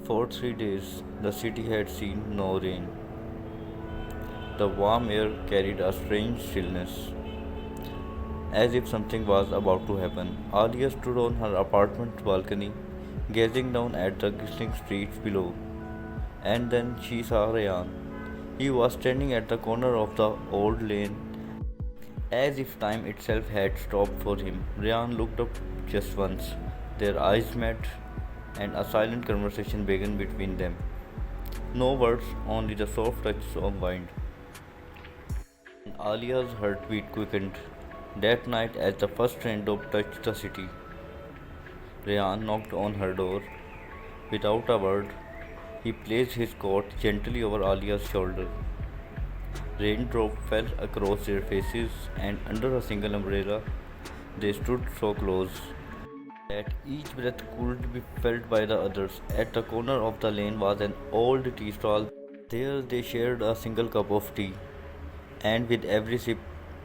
For 3 days, the city had seen no rain. The warm air carried a strange stillness, as if something was about to happen. Alia stood on her apartment balcony, gazing down at the glistening streets below. And then she saw Rayan. He was standing at the corner of the old lane, as if time itself had stopped for him. Rayan looked up just once. Their eyes met, and a silent conversation began between them. No words, only the soft touch of wind. Alia's heartbeat quickened. That night, as the first raindrop touched the city, Rayan knocked on her door. Without a word, he placed his coat gently over Alia's shoulder. Raindrops fell across their faces, and under a single umbrella, they stood so close that each breath could be felt by the others. At the corner of the lane was an old tea stall. There they shared a single cup of tea, and with every sip,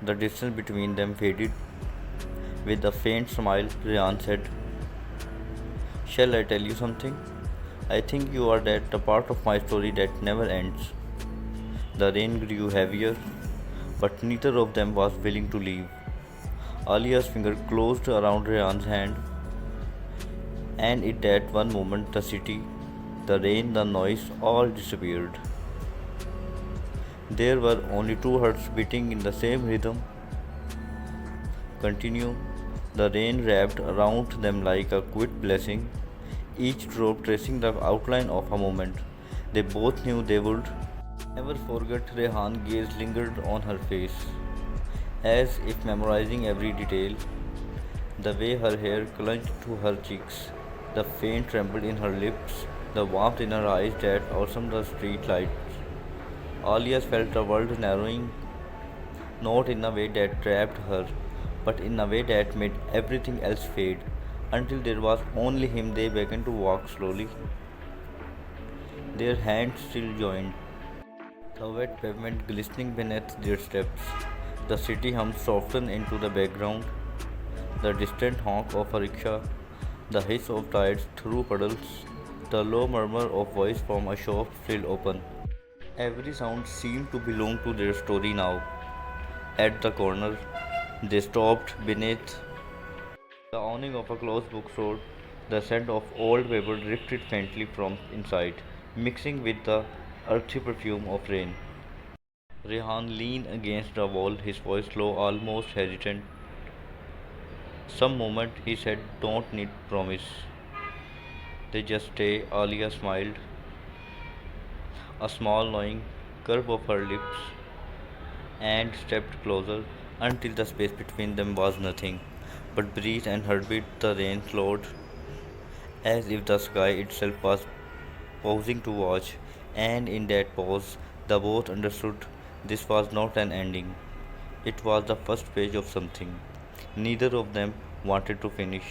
the distance between them faded. With a faint smile, Rayan said, "Shall I tell you something? I think you are that a part of my story that never ends." The rain grew heavier, but neither of them was willing to leave. Alia's finger closed around Rayan's hand, and in that one moment, the city, the rain, the noise all disappeared. There were only two hearts beating in the same rhythm. Continue. The rain wrapped around them like a quiet blessing, each drop tracing the outline of a moment. They both knew they would never forget. Rehan's gaze lingered on her face, as if memorizing every detail. The way her hair clung to her cheeks, the faint tremble in her lips, the warmth in her eyes that awesome the street lights. Alia felt the world narrowing, not in a way that trapped her, but in a way that made everything else fade. Until there was only him, they began to walk slowly, their hands still joined, the wet pavement glistening beneath their steps. The city hummed softened into the background, the distant honk of a rickshaw, the hiss of tides through puddles, the low murmur of voice from a shop still open. Every sound seemed to belong to their story now. At the corner, they stopped beneath the awning of a closed bookstore. The scent of old paper drifted faintly from inside, mixing with the earthy perfume of rain. Rehan leaned against the wall, his voice low, almost hesitant. Some moment he said, "Don't need promise. They just stay." Alia smiled, a small knowing curve of her lips, and stepped closer until the space between them was nothing but breeze and heartbeat. The rain slowed, as if the sky itself was pausing to watch, and in that pause, the both understood this was not an ending. It was the first page of something neither of them wanted to finish.